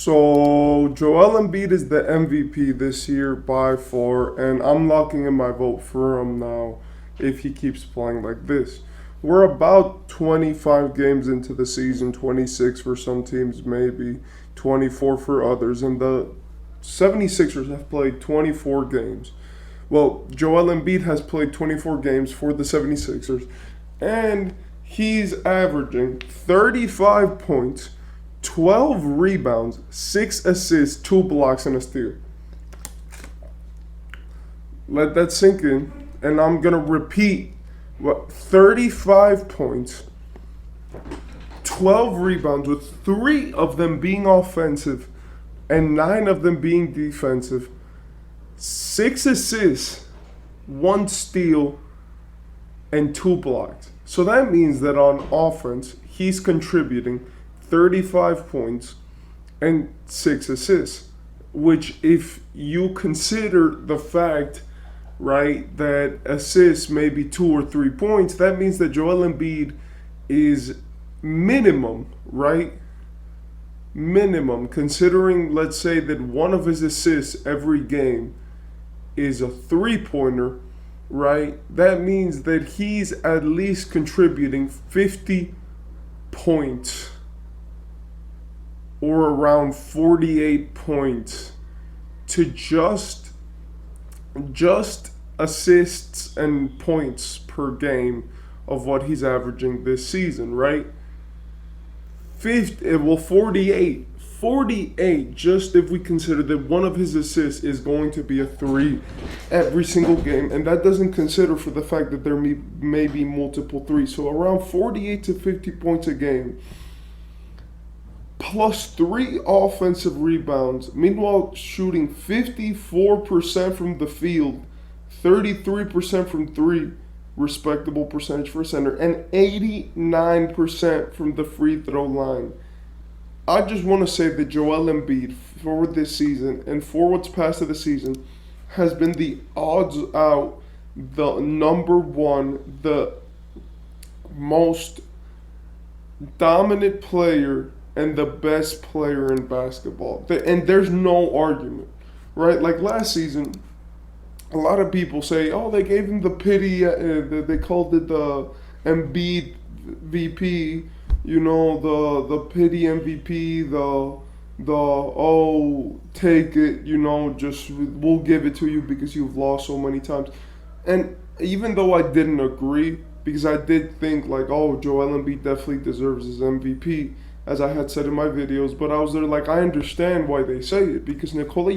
So Joel Embiid is the MVP this year by far, and I'm locking in my vote for him now if he keeps playing like this. We're about 25 games into the season, 26 for some teams, maybe 24 for others, and the 76ers have played 24 games. Well, Joel Embiid has played 24 games for the 76ers, and he's averaging 35 points, 12 rebounds, 6 assists, 2 blocks, and a steal. Let that sink in. And I'm going to repeat 35 points, 12 rebounds, with 3 of them being offensive and 9 of them being defensive, 6 assists, 1 steal, and 2 blocks. So that means that on offense, he's contributing 35 points and 6 assists, which, if you consider the fact, right, that assists may be 2 or 3 points, that means that Joel Embiid is minimum, right? Minimum, considering, let's say, that one of his assists every game is a 3-pointer, right? That means that he's at least contributing 50 points or around 48 points to just assists and points per game of what he's averaging this season, right? 48, just if we consider that one of his assists is going to be a 3 every single game, and that doesn't consider for the fact that there may be multiple 3s. So around 48 to 50 points a game, plus 3 offensive rebounds, meanwhile shooting 54% from the field, 33% from 3, respectable percentage for a center, and 89% from the free throw line. I just want to say that Joel Embiid, for this season and for what's past of the season, has been the odds out, the number one, the most dominant player and the best player in basketball. And there's no argument, right? Like last season, a lot of people say, oh, they gave him the pity, they called it the Embiid VP, you know, the pity MVP, the oh, take it, you know, just we'll give it to you because you've lost so many times. And even though I didn't agree, because I did think like, oh, Joel Embiid definitely deserves his MVP, as I had said in my videos, but I was there like, I understand why they say it, because what Nikola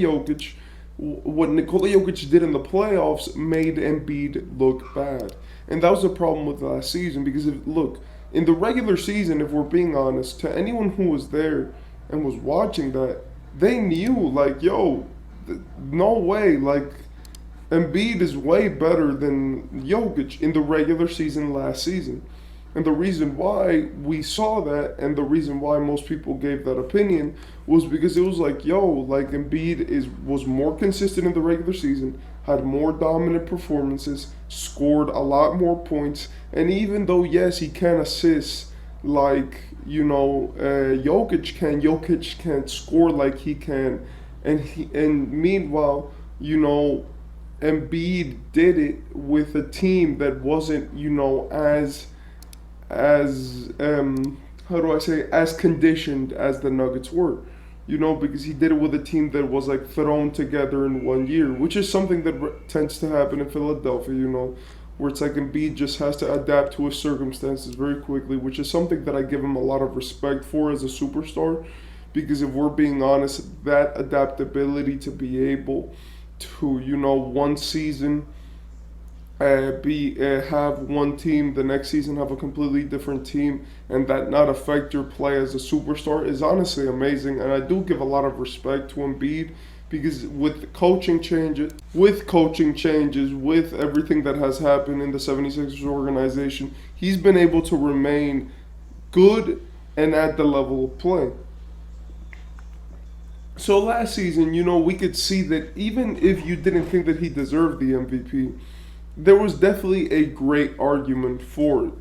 Jokic did in the playoffs made Embiid look bad. And that was the problem with last season, because in the regular season, if we're being honest, to anyone who was there and was watching that, they knew, like, yo, no way, like, Embiid is way better than Jokic in the regular season last season. And the reason why we saw that, and the reason why most people gave that opinion, was because it was like, yo, like Embiid was more consistent in the regular season, had more dominant performances, scored a lot more points, and even though, yes, he can assist like, you know, Jokic can't score like he can, and meanwhile, you know, Embiid did it with a team that wasn't, you know, as conditioned as the Nuggets were, you know, because he did it with a team that was like thrown together in one year, which is something that tends to happen in Philadelphia, you know, where it's like Embiid just has to adapt to his circumstances very quickly, which is something that I give him a lot of respect for as a superstar, because if we're being honest, that adaptability to be able to, you know, one season have one team, the next season have a completely different team, and that not affect your play as a superstar is honestly amazing. And I do give a lot of respect to Embiid, because with coaching changes, with everything that has happened in the 76ers organization, he's been able to remain good and at the level of play. So last season, you know, we could see that even if you didn't think that he deserved the MVP, there was definitely a great argument for it.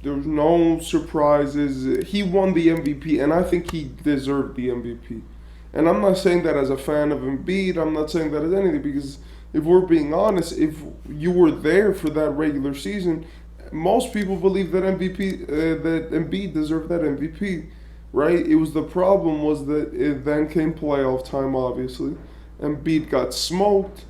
There was no surprises. He won the MVP, and I think he deserved the MVP. And I'm not saying that as a fan of Embiid. I'm not saying that as anything because if we're being honest, if you were there for that regular season, most people believe that that Embiid deserved that MVP, right? It was the problem was that it then came playoff time. Obviously, Embiid got smoked,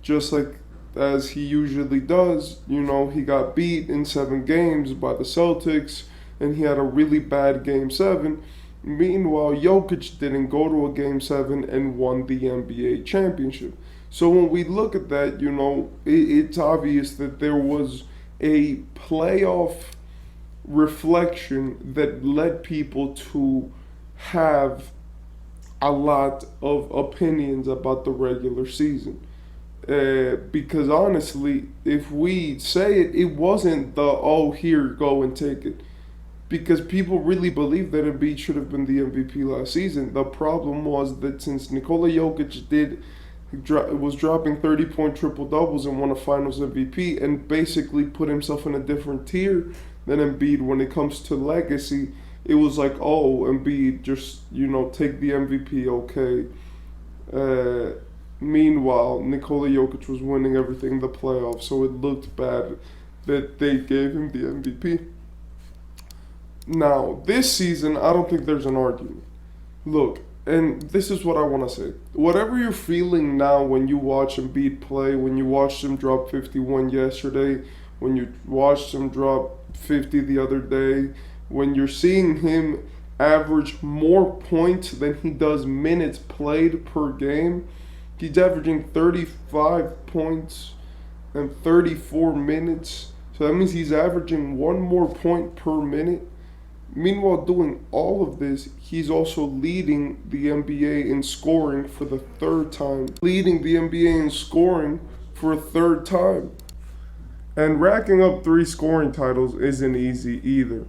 just like as he usually does. He got beat in 7 games by the Celtics, and he had a really bad game 7. Meanwhile, Jokic didn't go to a game 7 and won the NBA championship. So when we look at that, it's obvious that there was a playoff reflection that led people to have a lot of opinions about the regular season. Because honestly, if we say it, it wasn't the, oh, here, go and take it. Because people really believe that Embiid should have been the MVP last season. The problem was that since Nikola Jokic was dropping 30-point triple doubles and won a Finals MVP and basically put himself in a different tier than Embiid when it comes to legacy, it was like, oh, Embiid, just take the MVP, okay. Meanwhile, Nikola Jokic was winning everything in the playoffs, so it looked bad that they gave him the MVP. Now, this season, I don't think there's an argument. Look, and this is what I want to say. Whatever you're feeling now when you watch Embiid play, when you watched him drop 51 yesterday, when you watched him drop 50 the other day, when you're seeing him average more points than he does minutes played per game, he's averaging 35 points and 34 minutes. So that means he's averaging 1 more point per minute. Meanwhile, doing all of this, he's also leading the NBA in scoring for the 3rd time. Leading the NBA in scoring for a 3rd time. And racking up 3 scoring titles isn't easy either.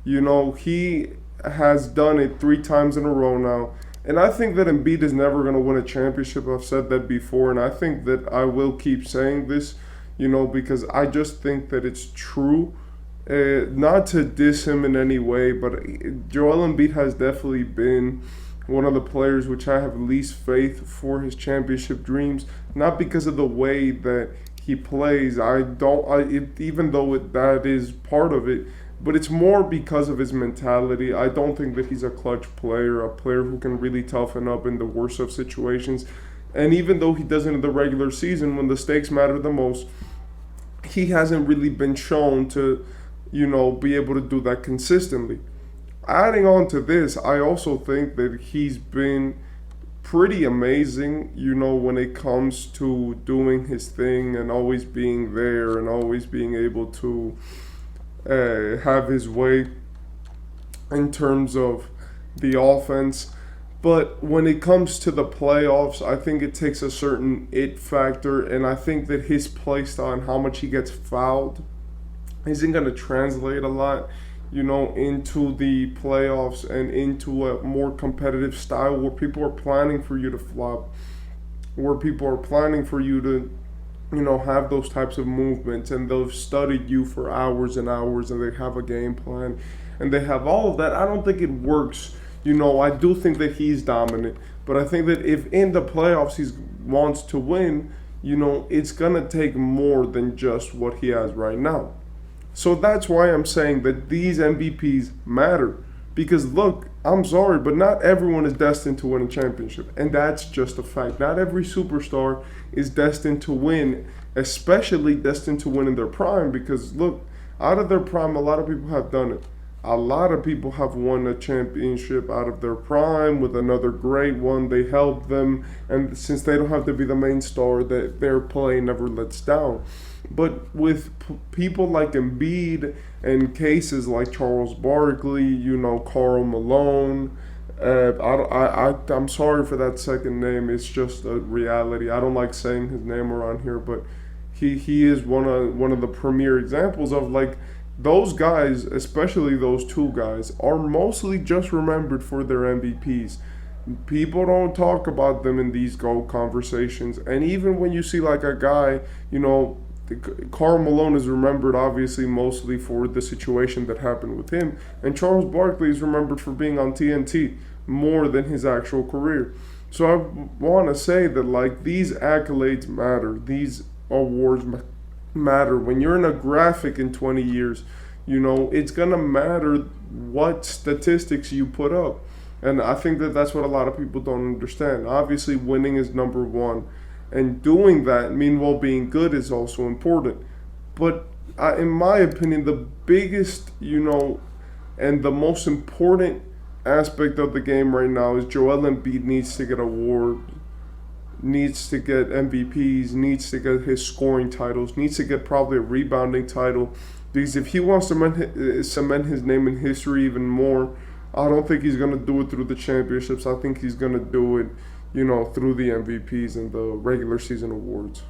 He has done it 3 times in a row now. And I think that Embiid is never going to win a championship. I've said that before, and I think that I will keep saying this, because I just think that it's true. Not to diss him in any way, but Joel Embiid has definitely been one of the players which I have least faith for his championship dreams. Not because of the way that he plays. Even though that is part of it, but it's more because of his mentality. I don't think that he's a clutch player, a player who can really toughen up in the worst of situations. And even though he doesn't in the regular season, when the stakes matter the most, he hasn't really been shown to be able to do that consistently. Adding on to this, I also think that he's been pretty amazing, when it comes to doing his thing and always being there and always being able to have his way in terms of the offense. But when it comes to the playoffs, I think it takes a certain it factor, and I think that his play style and how much he gets fouled isn't going to translate a lot, into the playoffs and into a more competitive style where people are planning for you to flop, where people are planning for you to, have those types of movements, and they've studied you for hours and hours, and they have a game plan, and they have all of that. I don't think it works. I do think that he's dominant, but I think that if in the playoffs he wants to win, it's going to take more than just what he has right now. So that's why I'm saying that these MVPs matter. Because look, I'm sorry, but not everyone is destined to win a championship. And that's just a fact. Not every superstar is destined to win, especially destined to win in their prime. Because look, out of their prime, a lot of people have done it. A lot of people have won a championship out of their prime with another great one. They helped them. And since they don't have to be the main star, their play never lets down. But with people like Embiid and cases like Charles Barkley, Karl Malone, I'm sorry for that second name. It's just a reality. I don't like saying his name around here, but he is one of the premier examples of those guys, especially those 2 guys, are mostly just remembered for their MVPs. People don't talk about them in these GOAT conversations. And even when you see a guy, Karl Malone is remembered obviously mostly for the situation that happened with him, and Charles Barkley is remembered for being on TNT. more than his actual career. So I want to say that like these accolades matter, these awards matter. When you're in a graphic in 20 years, it's gonna matter what statistics you put up, and I think that that's what a lot of people don't understand. Obviously, winning is number one, and doing that, meanwhile being good, is also important. But in my opinion, the biggest, and the most important aspect of the game right now is Joel Embiid needs to get awards, needs to get MVPs, needs to get his scoring titles, needs to get probably a rebounding title. Because if he wants to cement his name in history even more, I don't think he's going to do it through the championships. I think he's going to do it, through the MVPs and the regular season awards.